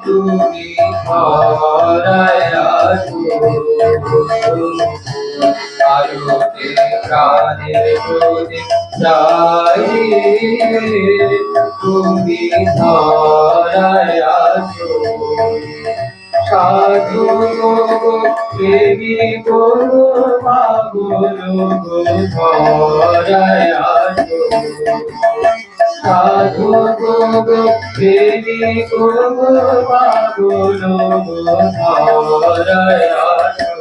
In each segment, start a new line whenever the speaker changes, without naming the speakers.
তুমি আলোকে প্রাণের প্রদীপ চাই তুমি ধরায় আছো সাধু প্রেমী করো পাগল ধরায় আছো সাধু প্রেমী করো পাগল ধরায় আছো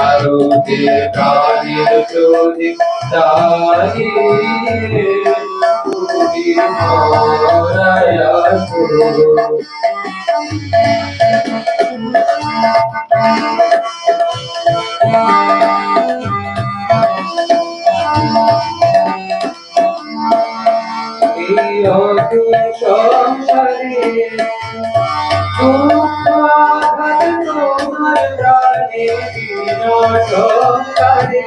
আলোকে প্রাণের প্রদীপ চাই তুমি ধরায় আছো এই অতুল সংসারে তোমার প্রাণে সংসারে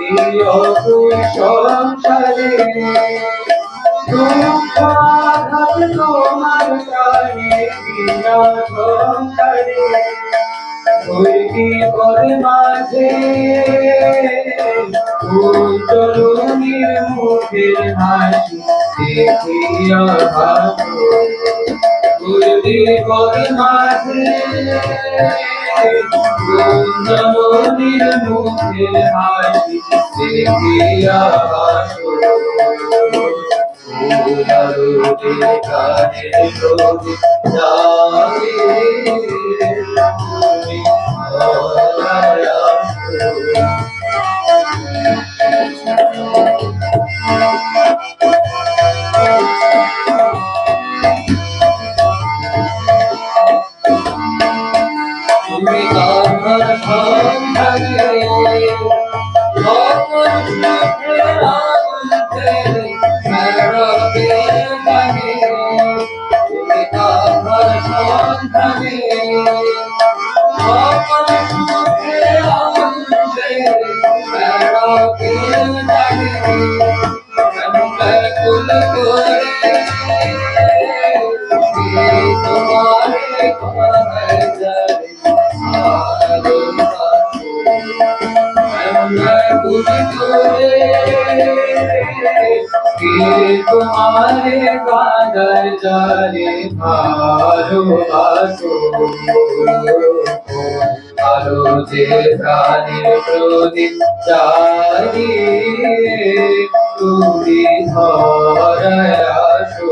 এই অতুল সংসারে তোমার প্রাণে সংসারে ওই বিপদ মাঝে তরুণীর মুখের হাসি দেখিয়া ভাবো ওই বিপদ মাঝে তরুণীর মুখের হাসি দেখিয়া ভাবো আলোকে প্রাণের প্রদীপ জ্বালে তুমি ধরায় আছো তুমি আমার সন্ধানে সকল সুখে আগুন ছেড়ে নরকে লাগে তুমি আমার সন্ধানে সকল সুখে আগুন ছেড়ে নরকে লাগে ব্যাকুল করে তোমারে কোথায় যাবে তোমারে কাঁদায় যারে ভালোবাসো আলো যে প্রাণের প্রদীপ চারি তুমি ধরায় আসো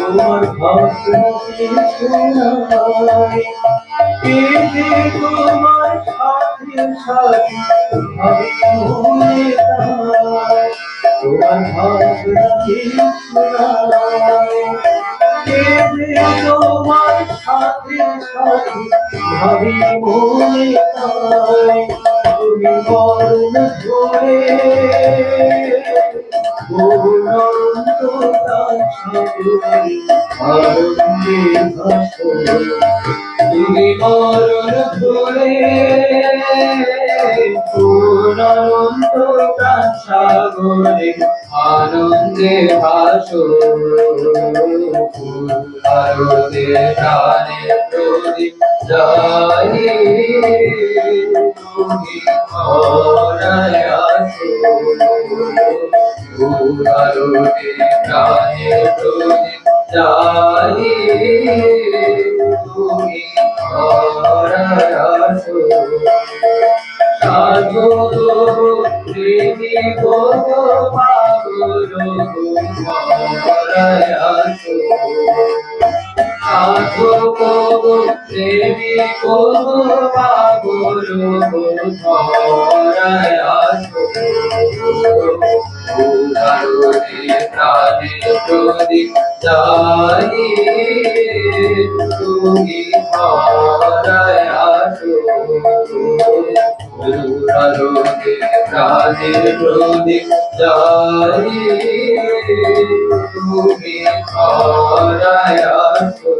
তোমার ভাবনাকে শোনাই পেতে তোমার সাথে সাথে ভাবি মনে তাই তোমার ভাবনাকে শোনাই পেতে তোমার সাথে সাথে ভাবি মনে তাই তুমি মরণ ধরে তুমি মরণ ধরে পুনরন্ত প্রাণ সাগরে আনন্দে ভাসো আরতে প্রাণে প্রদীপ জ্বালি তুমি ধরায় আসো আলোকে প্রাণের প্রদীপ জ্বালি তুমি ধরায় আসো সাধু প্রেমী পাগল ধরায় আসো সাধু প্রেমী পাগল ধরায় আসো আলোকে প্রাণের প্রদীপ জ্বালি তুমি ধরায় আসো আলোকে প্রাণের প্রদীপ জ্বালি তুমি ধরায় আসো